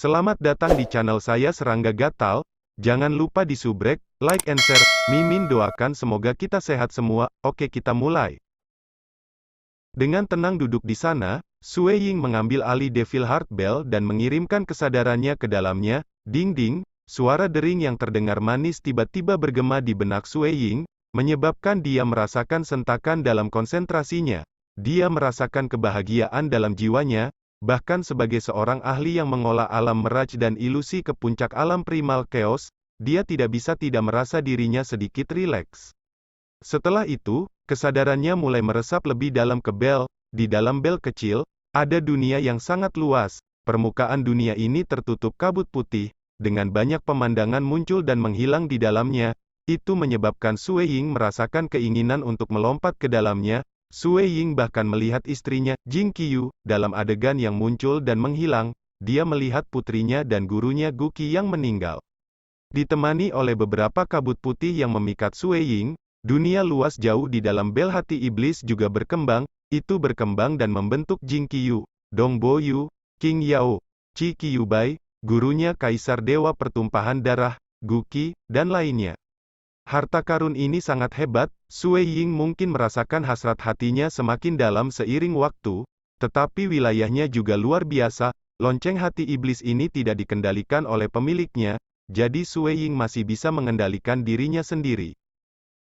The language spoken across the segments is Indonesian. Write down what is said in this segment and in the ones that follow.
Selamat datang di channel saya Serangga Gatal. Jangan lupa di subrek, like and share. Mimin doakan semoga kita sehat semua. Oke, kita mulai. Dengan tenang duduk di sana, Sue Ying mengambil alih Devil Heart Bell dan mengirimkan kesadarannya ke dalamnya. Ding ding, suara dering yang terdengar manis tiba-tiba bergema di benak Sue Ying, menyebabkan dia merasakan sentakan dalam konsentrasinya. Dia merasakan kebahagiaan dalam jiwanya. Bahkan sebagai seorang ahli yang mengolah alam meraj dan ilusi ke puncak alam primal chaos, dia tidak bisa tidak merasa dirinya sedikit rileks. Setelah itu, kesadarannya mulai meresap lebih dalam ke bel. Di dalam bel kecil, ada dunia yang sangat luas. Permukaan dunia ini tertutup kabut putih, dengan banyak pemandangan muncul dan menghilang di dalamnya. Itu menyebabkan Sue Ying merasakan keinginan untuk melompat ke dalamnya. Sue Ying bahkan melihat istrinya, Jing Qiyu, dalam adegan yang muncul dan menghilang. Dia melihat putrinya dan gurunya Gu Qi yang meninggal. Ditemani oleh beberapa kabut putih yang memikat Sue Ying, dunia luas jauh di dalam bel hati iblis juga berkembang. Itu berkembang dan membentuk Jing Qiyu, Dong Bo Yu, King Yao, Qi Qiyu Bai, gurunya Kaisar Dewa Pertumpahan Darah, Gu Qi, dan lainnya. Harta karun ini sangat hebat. Sue Ying mungkin merasakan hasrat hatinya semakin dalam seiring waktu, tetapi wilayahnya juga luar biasa. Lonceng hati iblis ini tidak dikendalikan oleh pemiliknya, jadi Sue Ying masih bisa mengendalikan dirinya sendiri.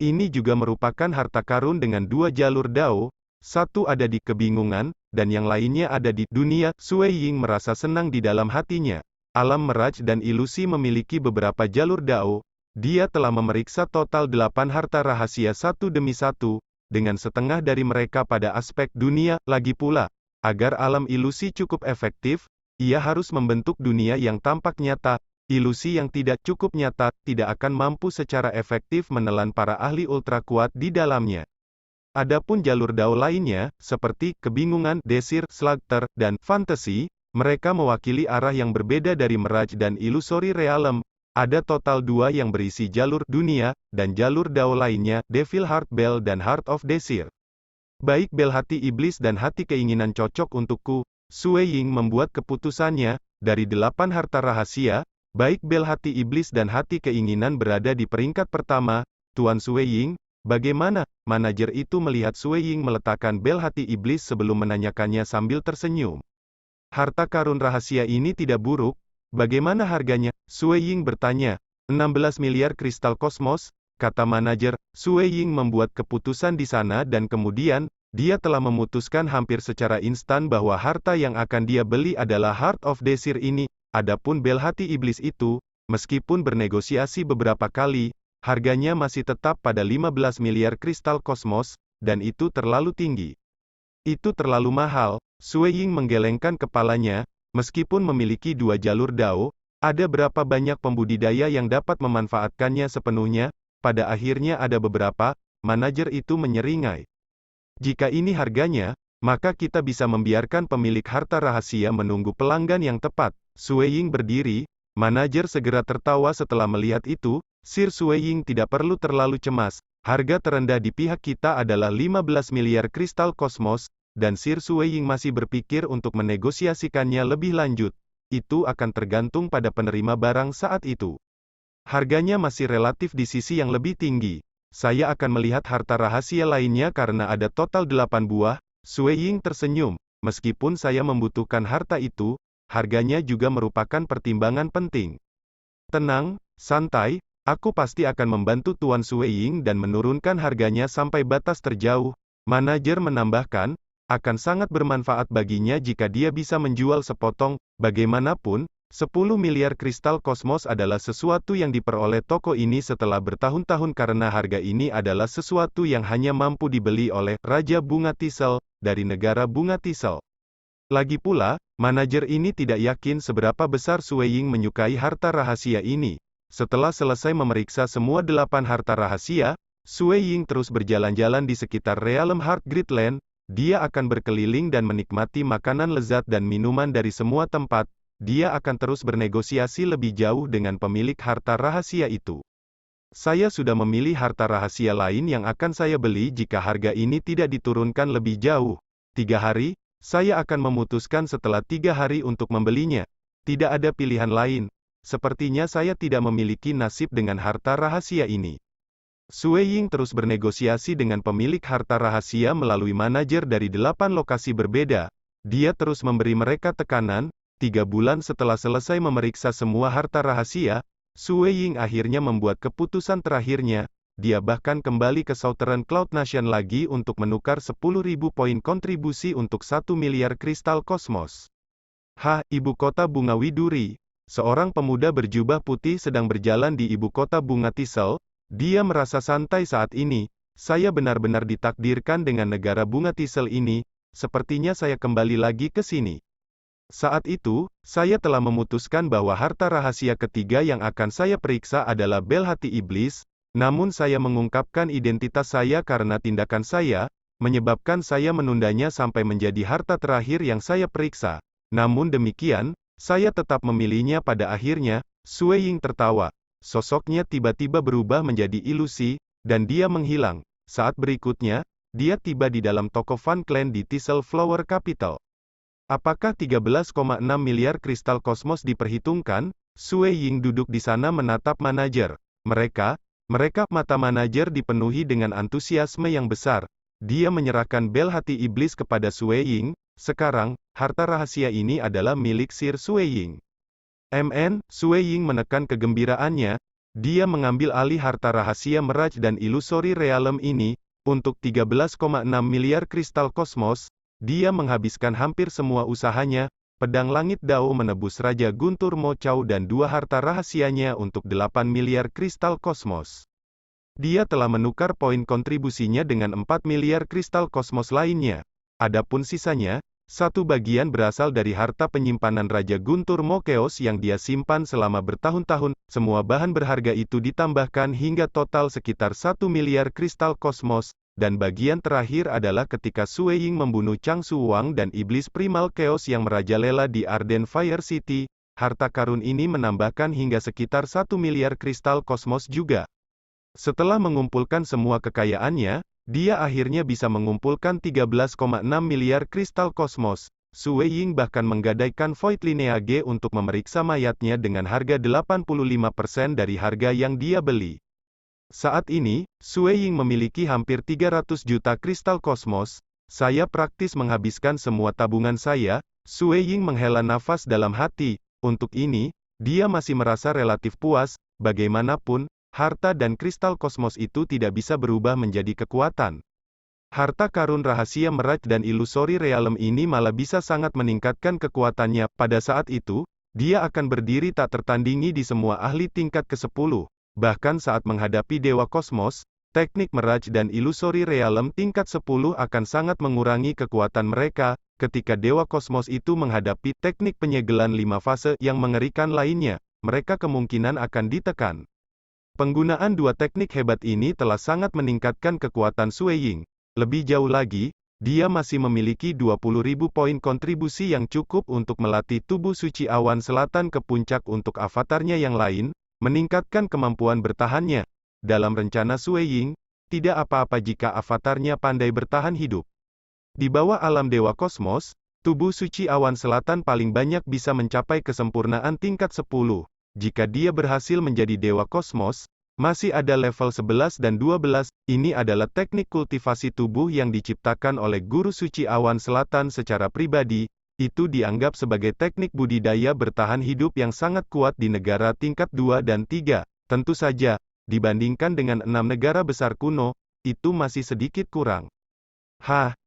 Ini juga merupakan harta karun dengan dua jalur dao, satu ada di kebingungan, dan yang lainnya ada di dunia. Sue Ying merasa senang di dalam hatinya. Alam meraj dan ilusi memiliki beberapa jalur dao. Dia telah memeriksa total 8 harta rahasia satu demi satu, dengan setengah dari mereka pada aspek dunia. Lagi pula, agar alam ilusi cukup efektif, ia harus membentuk dunia yang tampak nyata. Ilusi yang tidak cukup nyata, tidak akan mampu secara efektif menelan para ahli ultra kuat di dalamnya. Adapun jalur dao lainnya, seperti kebingungan, desir, slugter, dan fantasi, mereka mewakili arah yang berbeda dari meraj dan illusory realm. Ada total 2 yang berisi jalur dunia, dan jalur dao lainnya, Devil Heart Bell dan Heart of Desire. Baik bel hati iblis dan hati keinginan cocok untukku. Sue Ying membuat keputusannya. Dari 8 harta rahasia, baik bel hati iblis dan hati keinginan berada di peringkat pertama. Tuan Sue Ying, bagaimana? Manajer itu melihat Sue Ying meletakkan bel hati iblis sebelum menanyakannya sambil tersenyum. Harta karun rahasia ini tidak buruk. Bagaimana harganya? Sue Ying bertanya. 16 miliar kristal kosmos, kata manajer. Sue Ying membuat keputusan di sana dan kemudian, dia telah memutuskan hampir secara instan bahwa harta yang akan dia beli adalah Heart of Desire ini. Adapun bel hati iblis itu, meskipun bernegosiasi beberapa kali, harganya masih tetap pada 15 miliar kristal kosmos, dan itu terlalu tinggi. Itu terlalu mahal. Sue Ying menggelengkan kepalanya. Meskipun memiliki 2 jalur dao, ada berapa banyak pembudidaya yang dapat memanfaatkannya sepenuhnya? Pada akhirnya ada beberapa, manajer itu menyeringai. Jika ini harganya, maka kita bisa membiarkan pemilik harta rahasia menunggu pelanggan yang tepat. Sue Ying berdiri, manajer segera tertawa setelah melihat itu. Sir Sue Ying tidak perlu terlalu cemas. Harga terendah di pihak kita adalah 15 miliar kristal kosmos. Dan Sir Sue Ying masih berpikir untuk menegosiasikannya lebih lanjut. Itu akan tergantung pada penerima barang saat itu. Harganya masih relatif di sisi yang lebih tinggi. Saya akan melihat harta rahasia lainnya karena ada total 8 buah. Sue Ying tersenyum. Meskipun saya membutuhkan harta itu, harganya juga merupakan pertimbangan penting. Tenang, santai, aku pasti akan membantu Tuan Sue Ying dan menurunkan harganya sampai batas terjauh. Manajer menambahkan, akan sangat bermanfaat baginya jika dia bisa menjual sepotong. Bagaimanapun, 10 miliar kristal kosmos adalah sesuatu yang diperoleh toko ini setelah bertahun-tahun karena harga ini adalah sesuatu yang hanya mampu dibeli oleh Raja Bunga Tisel, dari negara Bunga Tisel. Lagi pula, manajer ini tidak yakin seberapa besar Sue Ying menyukai harta rahasia ini. Setelah selesai memeriksa semua 8 harta rahasia, Sue Ying terus berjalan-jalan di sekitar Realm Heart Gridland. Dia akan berkeliling dan menikmati makanan lezat dan minuman dari semua tempat. Dia akan terus bernegosiasi lebih jauh dengan pemilik harta rahasia itu. Saya sudah memilih harta rahasia lain yang akan saya beli jika harga ini tidak diturunkan lebih jauh. 3 hari, saya akan memutuskan setelah 3 hari untuk membelinya. Tidak ada pilihan lain. Sepertinya saya tidak memiliki nasib dengan harta rahasia ini. Sue Ying terus bernegosiasi dengan pemilik harta rahasia melalui manajer dari 8 lokasi berbeda. Dia terus memberi mereka tekanan. 3 bulan setelah selesai memeriksa semua harta rahasia, Sue Ying akhirnya membuat keputusan terakhirnya. Dia bahkan kembali ke Southern Cloud Nation lagi untuk menukar 10.000 poin kontribusi untuk 1 miliar kristal kosmos. Ibu kota bunga Widuri. Seorang pemuda berjubah putih sedang berjalan di ibu kota bunga Tisel. Dia merasa santai saat ini. Saya benar-benar ditakdirkan dengan negara bunga Tisel ini. Sepertinya saya kembali lagi ke sini. Saat itu, saya telah memutuskan bahwa harta rahasia ketiga yang akan saya periksa adalah bel hati iblis. Namun saya mengungkapkan identitas saya karena tindakan saya, menyebabkan saya menundanya sampai menjadi harta terakhir yang saya periksa. Namun demikian, saya tetap memilihnya pada akhirnya. Sue Ying tertawa. Sosoknya tiba-tiba berubah menjadi ilusi, dan dia menghilang. Saat berikutnya, dia tiba di dalam toko Fan Clan di Tisel Flower Capital. Apakah 13,6 miliar kristal kosmos diperhitungkan? Sue Ying duduk di sana menatap manajer. Mereka, mata manajer dipenuhi dengan antusiasme yang besar. Dia menyerahkan bel hati iblis kepada Sue Ying. Sekarang, harta rahasia ini adalah milik Sir Sue Ying. Sue Ying menekan kegembiraannya. Dia mengambil alih harta rahasia Mirage dan Illusory Realm ini. Untuk 13,6 miliar kristal kosmos, dia menghabiskan hampir semua usahanya. Pedang Langit Dao menebus Raja Guntur Mo Chao dan 2 harta rahasianya untuk 8 miliar kristal kosmos. Dia telah menukar poin kontribusinya dengan 4 miliar kristal kosmos lainnya. Adapun sisanya, 1 bagian berasal dari harta penyimpanan Raja Guntur Mo Chaos yang dia simpan selama bertahun-tahun. Semua bahan berharga itu ditambahkan hingga total sekitar 1 miliar kristal kosmos. Dan bagian terakhir adalah ketika Sue Ying membunuh Chang Su Wang dan Iblis Primal Chaos yang merajalela di Arden Fire City. Harta karun ini menambahkan hingga sekitar 1 miliar kristal kosmos juga. Setelah mengumpulkan semua kekayaannya, dia akhirnya bisa mengumpulkan 13,6 miliar kristal kosmos. Sue Ying bahkan menggadaikan Void Lineage untuk memeriksa mayatnya dengan harga 85% dari harga yang dia beli. Saat ini, Sue Ying memiliki hampir 300 juta kristal kosmos. Saya praktis menghabiskan semua tabungan saya. Sue Ying menghela nafas dalam hati. Untuk ini, dia masih merasa relatif puas. Bagaimanapun, harta dan kristal kosmos itu tidak bisa berubah menjadi kekuatan. Harta karun rahasia Mirage dan Illusory Realm ini malah bisa sangat meningkatkan kekuatannya. Pada saat itu, dia akan berdiri tak tertandingi di semua ahli tingkat ke-10. Bahkan saat menghadapi Dewa Kosmos, teknik Mirage dan Illusory Realm tingkat 10 akan sangat mengurangi kekuatan mereka. Ketika Dewa Kosmos itu menghadapi teknik penyegelan 5 fase yang mengerikan lainnya, mereka kemungkinan akan ditekan. Penggunaan 2 teknik hebat ini telah sangat meningkatkan kekuatan Sue Ying. Lebih jauh lagi, dia masih memiliki 20.000 poin kontribusi yang cukup untuk melatih tubuh suci awan selatan ke puncak untuk avatarnya yang lain, meningkatkan kemampuan bertahannya. Dalam rencana Sue Ying, tidak apa-apa jika avatarnya pandai bertahan hidup. Di bawah alam Dewa Kosmos, tubuh suci awan selatan paling banyak bisa mencapai kesempurnaan tingkat 10. Jika dia berhasil menjadi Dewa Kosmos, masih ada level 11 dan 12, ini adalah teknik kultivasi tubuh yang diciptakan oleh Guru Suci Awan Selatan secara pribadi. Itu dianggap sebagai teknik budidaya bertahan hidup yang sangat kuat di negara tingkat 2 dan 3. Tentu saja, dibandingkan dengan 6 negara besar kuno, itu masih sedikit kurang.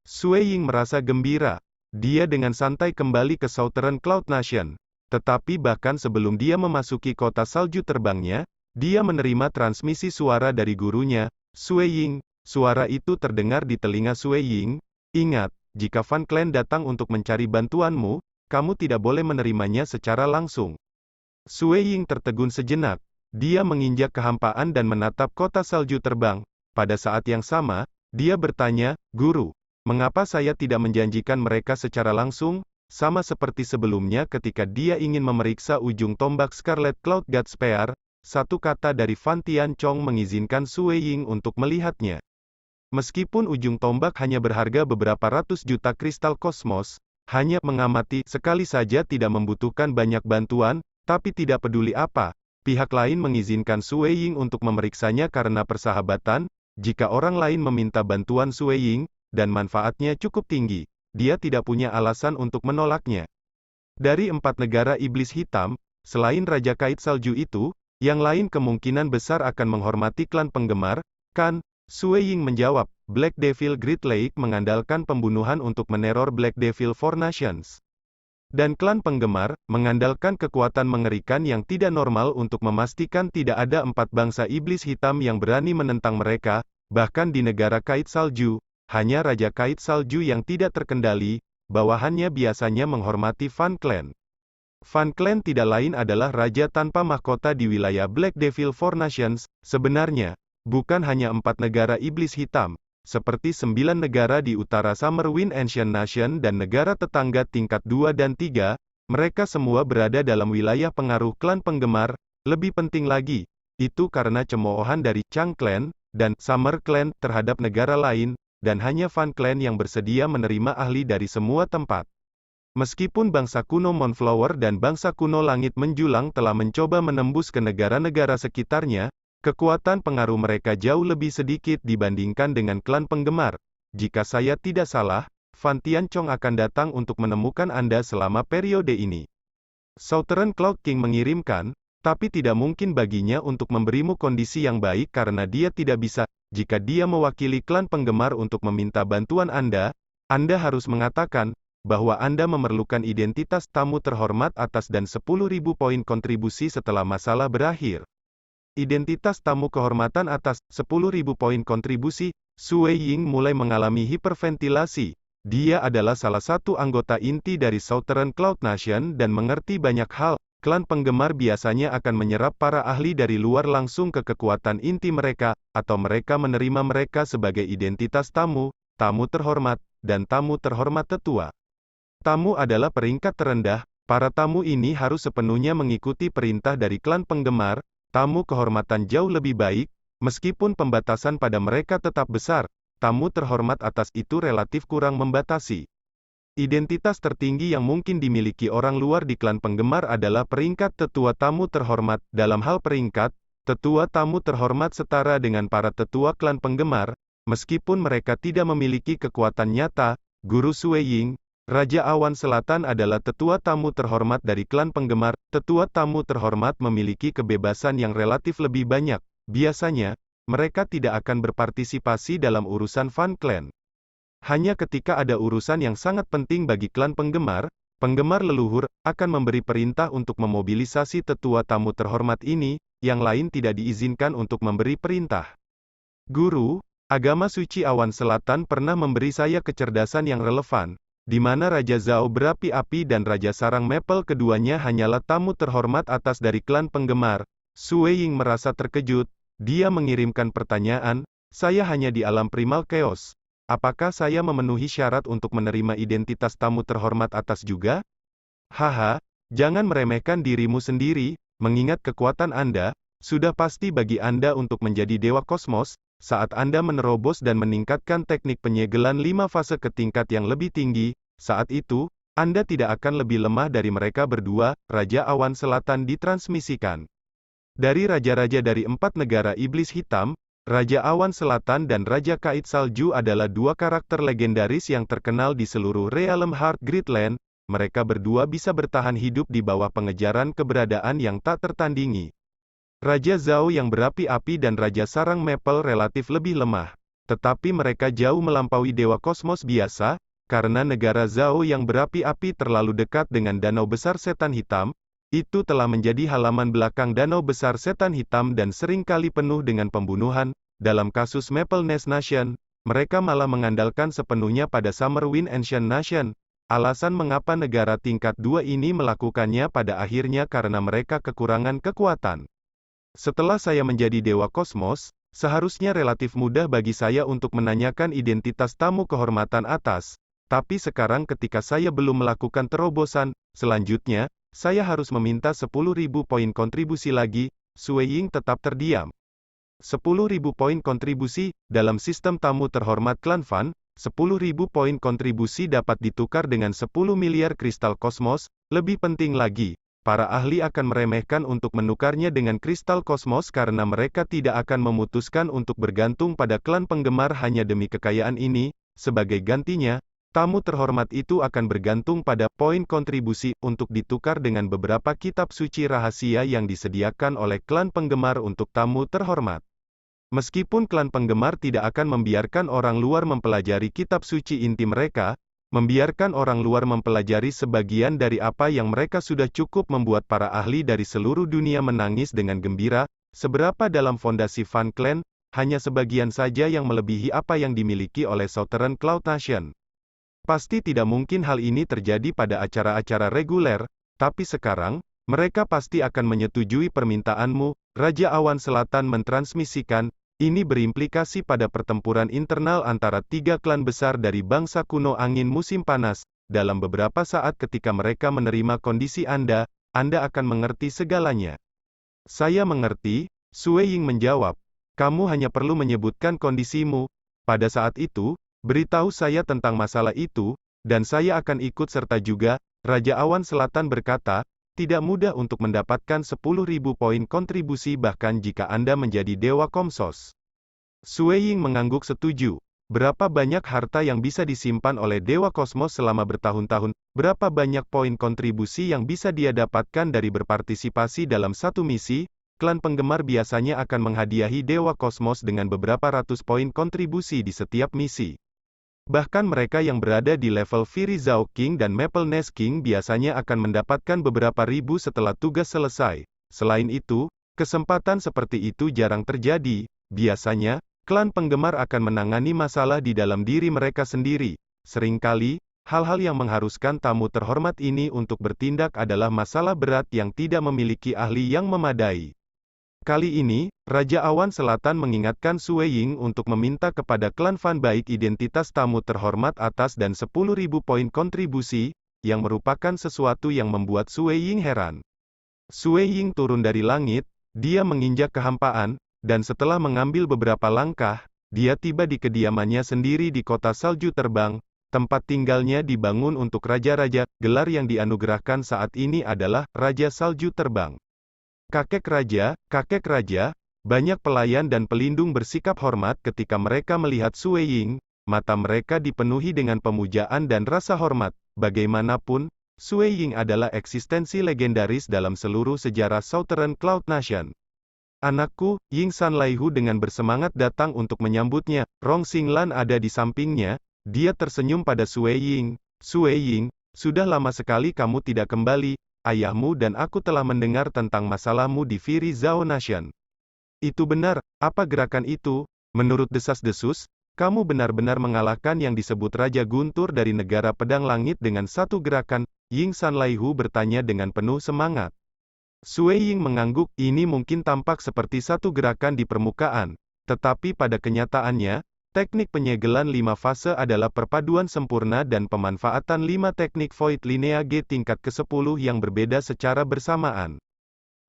Sue Ying merasa gembira. Dia dengan santai kembali ke Southern Cloud Nation. Tetapi bahkan sebelum dia memasuki kota salju terbangnya, dia menerima transmisi suara dari gurunya, Sue Ying. Suara itu terdengar di telinga Sue Ying. Ingat, jika Fan Clan datang untuk mencari bantuanmu, kamu tidak boleh menerimanya secara langsung. Sue Ying tertegun sejenak. Dia menginjak kehampaan dan menatap kota salju terbang. Pada saat yang sama, dia bertanya, Guru, mengapa saya tidak menjanjikan mereka secara langsung? Sama seperti sebelumnya ketika dia ingin memeriksa ujung tombak Scarlet Cloud God Spear, satu kata dari Fan Tianchong mengizinkan Sue Ying untuk melihatnya. Meskipun ujung tombak hanya berharga beberapa ratus juta kristal kosmos, hanya mengamati, sekali saja tidak membutuhkan banyak bantuan, tapi tidak peduli apa. Pihak lain mengizinkan Sue Ying untuk memeriksanya karena persahabatan, jika orang lain meminta bantuan Sue Ying, dan manfaatnya cukup tinggi, dia tidak punya alasan untuk menolaknya. Dari 4 negara iblis hitam, selain Raja Kait Salju itu, yang lain kemungkinan besar akan menghormati klan penggemar, kan? Sue Ying menjawab, Black Devil Great Lake mengandalkan pembunuhan untuk meneror Black Devil Four Nations. Dan klan penggemar, mengandalkan kekuatan mengerikan yang tidak normal untuk memastikan tidak ada 4 bangsa iblis hitam yang berani menentang mereka, bahkan di negara Kait Salju, hanya Raja Kait Salju yang tidak terkendali, bawahannya biasanya menghormati Fan Clan. Fan Clan tidak lain adalah raja tanpa mahkota di wilayah Black Devil Four Nations, sebenarnya. Bukan hanya 4 negara iblis hitam, seperti 9 negara di utara Summerwind Ancient Nation dan negara tetangga tingkat 2 dan 3, mereka semua berada dalam wilayah pengaruh klan penggemar. Lebih penting lagi, itu karena cemoohan dari Chang Clan dan Summer Clan terhadap negara lain, dan hanya Fan Clan yang bersedia menerima ahli dari semua tempat. Meskipun bangsa kuno Moonflower dan bangsa kuno Langit Menjulang telah mencoba menembus ke negara-negara sekitarnya, kekuatan pengaruh mereka jauh lebih sedikit dibandingkan dengan klan penggemar. Jika saya tidak salah, Fan Tianchong akan datang untuk menemukan Anda selama periode ini. Southern Cloud King mengirimkan, tapi tidak mungkin baginya untuk memberimu kondisi yang baik karena dia tidak bisa. Jika dia mewakili klan penggemar untuk meminta bantuan Anda harus mengatakan bahwa Anda memerlukan identitas tamu terhormat atas dan 10.000 poin kontribusi setelah masalah berakhir. Identitas tamu kehormatan atas, 10.000 poin kontribusi. Sue Ying mulai mengalami hiperventilasi. Dia adalah salah satu anggota inti dari Southern Cloud Nation dan mengerti banyak hal. Klan penggemar biasanya akan menyerap para ahli dari luar langsung ke kekuatan inti mereka, atau mereka menerima mereka sebagai identitas tamu, tamu terhormat, dan tamu terhormat tetua. Tamu adalah peringkat terendah. Para tamu ini harus sepenuhnya mengikuti perintah dari klan penggemar. Tamu kehormatan jauh lebih baik, meskipun pembatasan pada mereka tetap besar, tamu terhormat atas itu relatif kurang membatasi. Identitas tertinggi yang mungkin dimiliki orang luar di klan penggemar adalah peringkat tetua tamu terhormat. Dalam hal peringkat, tetua tamu terhormat setara dengan para tetua klan penggemar, meskipun mereka tidak memiliki kekuatan nyata. Guru Sue Ying, Raja Awan Selatan adalah tetua tamu terhormat dari klan penggemar. Tetua tamu terhormat memiliki kebebasan yang relatif lebih banyak. Biasanya, mereka tidak akan berpartisipasi dalam urusan Fan Clan. Hanya ketika ada urusan yang sangat penting bagi klan penggemar, penggemar leluhur akan memberi perintah untuk memobilisasi tetua tamu terhormat ini, yang lain tidak diizinkan untuk memberi perintah. Guru, agama suci Awan Selatan pernah memberi saya kecerdasan yang relevan, di mana Raja Zhao berapi-api dan Raja Sarang Maple keduanya hanyalah tamu terhormat atas dari klan penggemar. Sue Ying merasa terkejut. Dia mengirimkan pertanyaan, saya hanya di alam primal chaos. Apakah saya memenuhi syarat untuk menerima identitas tamu terhormat atas juga? Haha, jangan meremehkan dirimu sendiri, mengingat kekuatan Anda, sudah pasti bagi Anda untuk menjadi Dewa Kosmos. Saat Anda menerobos dan meningkatkan teknik penyegelan 5 fase ke tingkat yang lebih tinggi, saat itu, Anda tidak akan lebih lemah dari mereka berdua. Raja Awan Selatan ditransmisikan. Dari raja-raja dari 4 negara iblis hitam, Raja Awan Selatan dan Raja Kait Salju adalah 2 karakter legendaris yang terkenal di seluruh Realm Heart Gridland. Mereka berdua bisa bertahan hidup di bawah pengejaran keberadaan yang tak tertandingi. Raja Zhao yang berapi-api dan Raja Sarang Maple relatif lebih lemah. Tetapi mereka jauh melampaui Dewa Kosmos biasa, karena negara Zhao yang berapi-api terlalu dekat dengan Danau Besar Setan Hitam. Itu telah menjadi halaman belakang Danau Besar Setan Hitam dan seringkali penuh dengan pembunuhan. Dalam kasus Maple Nest Nation, mereka malah mengandalkan sepenuhnya pada Summerwind Ancient Nation. Alasan mengapa negara tingkat 2 ini melakukannya pada akhirnya karena mereka kekurangan kekuatan. Setelah saya menjadi Dewa Kosmos, seharusnya relatif mudah bagi saya untuk menanyakan identitas tamu kehormatan atas. Tapi sekarang ketika saya belum melakukan terobosan, selanjutnya, saya harus meminta 10.000 poin kontribusi lagi. Sue Ying tetap terdiam. 10.000 poin kontribusi, dalam sistem tamu terhormat klan Fan, 10.000 poin kontribusi dapat ditukar dengan 10 miliar kristal kosmos. Lebih penting lagi, para ahli akan meremehkan untuk menukarnya dengan kristal kosmos karena mereka tidak akan memutuskan untuk bergantung pada klan penggemar hanya demi kekayaan ini. Sebagai gantinya, tamu terhormat itu akan bergantung pada poin kontribusi untuk ditukar dengan beberapa kitab suci rahasia yang disediakan oleh klan penggemar untuk tamu terhormat. Meskipun klan penggemar tidak akan membiarkan orang luar mempelajari kitab suci inti mereka, membiarkan orang luar mempelajari sebagian dari apa yang mereka sudah cukup membuat para ahli dari seluruh dunia menangis dengan gembira. Seberapa dalam fondasi Fan Clan, hanya sebagian saja yang melebihi apa yang dimiliki oleh Southern Cloud Nation. Pasti tidak mungkin hal ini terjadi pada acara-acara reguler, tapi sekarang, mereka pasti akan menyetujui permintaanmu. Raja Awan Selatan mentransmisikan, ini berimplikasi pada pertempuran internal antara 3 klan besar dari bangsa kuno angin musim panas. Dalam beberapa saat ketika mereka menerima kondisi Anda akan mengerti segalanya. Saya mengerti, Sue Ying menjawab. Kamu hanya perlu menyebutkan kondisimu. Pada saat itu, beritahu saya tentang masalah itu, dan saya akan ikut serta juga. Raja Awan Selatan berkata, tidak mudah untuk mendapatkan 10.000 poin kontribusi bahkan jika Anda menjadi Dewa Komsos. Sue Ying mengangguk setuju. Berapa banyak harta yang bisa disimpan oleh Dewa Kosmos selama bertahun-tahun? Berapa banyak poin kontribusi yang bisa dia dapatkan dari berpartisipasi dalam satu misi? Klan penggemar biasanya akan menghadiahi Dewa Kosmos dengan beberapa ratus poin kontribusi di setiap misi. Bahkan mereka yang berada di level Fury Zhao King dan Maple Nest King biasanya akan mendapatkan beberapa ribu setelah tugas selesai. Selain itu, kesempatan seperti itu jarang terjadi. Biasanya, klan penggemar akan menangani masalah di dalam diri mereka sendiri. Seringkali, hal-hal yang mengharuskan tamu terhormat ini untuk bertindak adalah masalah berat yang tidak memiliki ahli yang memadai. Kali ini, Raja Awan Selatan mengingatkan Sue Ying untuk meminta kepada klan Fan baik identitas tamu terhormat atas dan 10.000 poin kontribusi, yang merupakan sesuatu yang membuat Sue Ying heran. Sue Ying turun dari langit, dia menginjak kehampaan, dan setelah mengambil beberapa langkah, dia tiba di kediamannya sendiri di kota salju terbang, tempat tinggalnya dibangun untuk raja-raja. Gelar yang dianugerahkan saat ini adalah Raja Salju Terbang. Kakek Raja, banyak pelayan dan pelindung bersikap hormat ketika mereka melihat Sue Ying. Mata mereka dipenuhi dengan pemujaan dan rasa hormat. Bagaimanapun, Sue Ying adalah eksistensi legendaris dalam seluruh sejarah Southern Cloud Nation. Anakku, Ying San Laihu dengan bersemangat datang untuk menyambutnya. Rong Xinglan ada di sampingnya. Dia tersenyum pada Sue Ying. Sue Ying, sudah lama sekali kamu tidak kembali. Ayahmu dan aku telah mendengar tentang masalahmu di Fury Zhao Nation. Itu benar, apa gerakan itu? Menurut desas-desus, kamu benar-benar mengalahkan yang disebut Raja Guntur dari negara Pedang Langit dengan satu gerakan. Ying San Laihu bertanya dengan penuh semangat. Sue Ying mengangguk, ini mungkin tampak seperti satu gerakan di permukaan, tetapi pada kenyataannya, teknik penyegelan 5 fase adalah perpaduan sempurna dan pemanfaatan 5 teknik Void Lineage tingkat ke-10 yang berbeda secara bersamaan.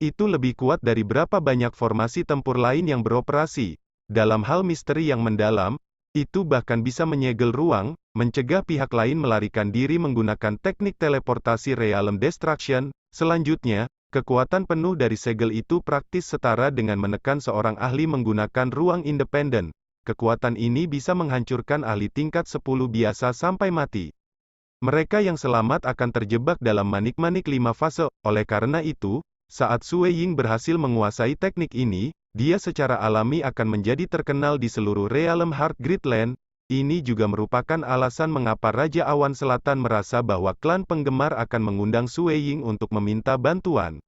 Itu lebih kuat dari berapa banyak formasi tempur lain yang beroperasi. Dalam hal misteri yang mendalam, itu bahkan bisa menyegel ruang, mencegah pihak lain melarikan diri menggunakan teknik teleportasi Realm Destruction. Selanjutnya, kekuatan penuh dari segel itu praktis setara dengan menekan seorang ahli menggunakan ruang independen. Kekuatan ini bisa menghancurkan ahli tingkat 10 biasa sampai mati. Mereka yang selamat akan terjebak dalam manik-manik 5 fase. Oleh karena itu, saat Sue Ying berhasil menguasai teknik ini, dia secara alami akan menjadi terkenal di seluruh Realm Heart Gridland. Ini juga merupakan alasan mengapa Raja Awan Selatan merasa bahwa klan penggemar akan mengundang Sue Ying untuk meminta bantuan.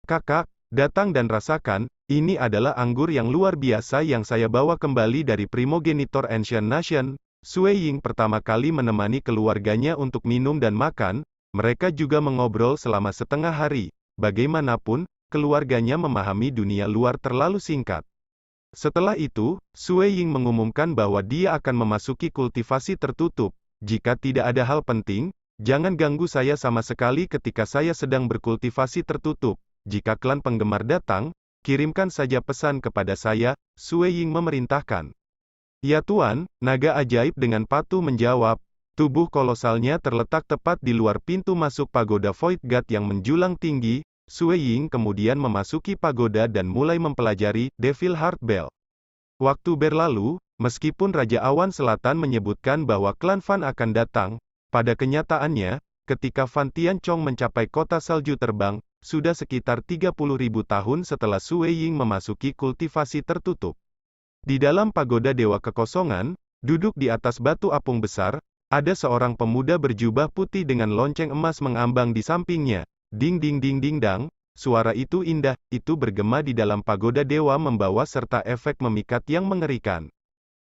Kakak, datang dan rasakan. Ini adalah anggur yang luar biasa yang saya bawa kembali dari Primogenitor Ancient Nation. Sue Ying pertama kali menemani keluarganya untuk minum dan makan. Mereka juga mengobrol selama setengah hari. Bagaimanapun, keluarganya memahami dunia luar terlalu singkat. Setelah itu, Sue Ying mengumumkan bahwa dia akan memasuki kultivasi tertutup. Jika tidak ada hal penting, jangan ganggu saya sama sekali ketika saya sedang berkultivasi tertutup. Jika klan penggemar datang, kirimkan saja pesan kepada saya, Sue Ying memerintahkan. Ya Tuan, naga ajaib dengan patuh menjawab. Tubuh kolosalnya terletak tepat di luar pintu masuk pagoda Void God yang menjulang tinggi. Sui Ying kemudian memasuki pagoda dan mulai mempelajari Devil Heart Bell. Waktu berlalu, meskipun Raja Awan Selatan menyebutkan bahwa klan Fan akan datang, pada kenyataannya, ketika Fan Tianchong mencapai kota salju terbang, sudah sekitar 30.000 tahun setelah Sui Ying memasuki kultivasi tertutup. Di dalam pagoda Dewa Kekosongan, duduk di atas batu apung besar, ada seorang pemuda berjubah putih dengan lonceng emas mengambang di sampingnya. Ding ding ding ding dang, suara itu indah, itu bergema di dalam pagoda dewa membawa serta efek memikat yang mengerikan.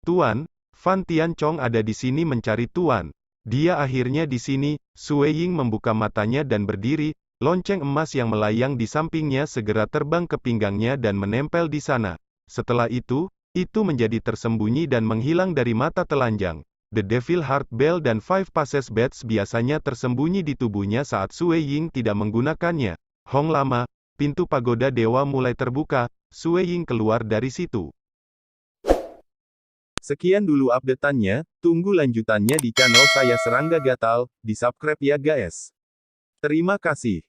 Tuan, Fan Tianchong ada di sini mencari Tuan. Dia akhirnya di sini. Sui Ying membuka matanya dan berdiri, lonceng emas yang melayang di sampingnya segera terbang ke pinggangnya dan menempel di sana. Setelah itu menjadi tersembunyi dan menghilang dari mata telanjang. The Devil Heart Bell dan Five Passes Bats biasanya tersembunyi di tubuhnya saat Sui Ying tidak menggunakannya. Hong lama, pintu pagoda dewa mulai terbuka, Sui Ying keluar dari situ. Sekian dulu update-annya, tunggu lanjutannya di channel saya Serangga Gatal, di subscribe ya guys. Terima kasih.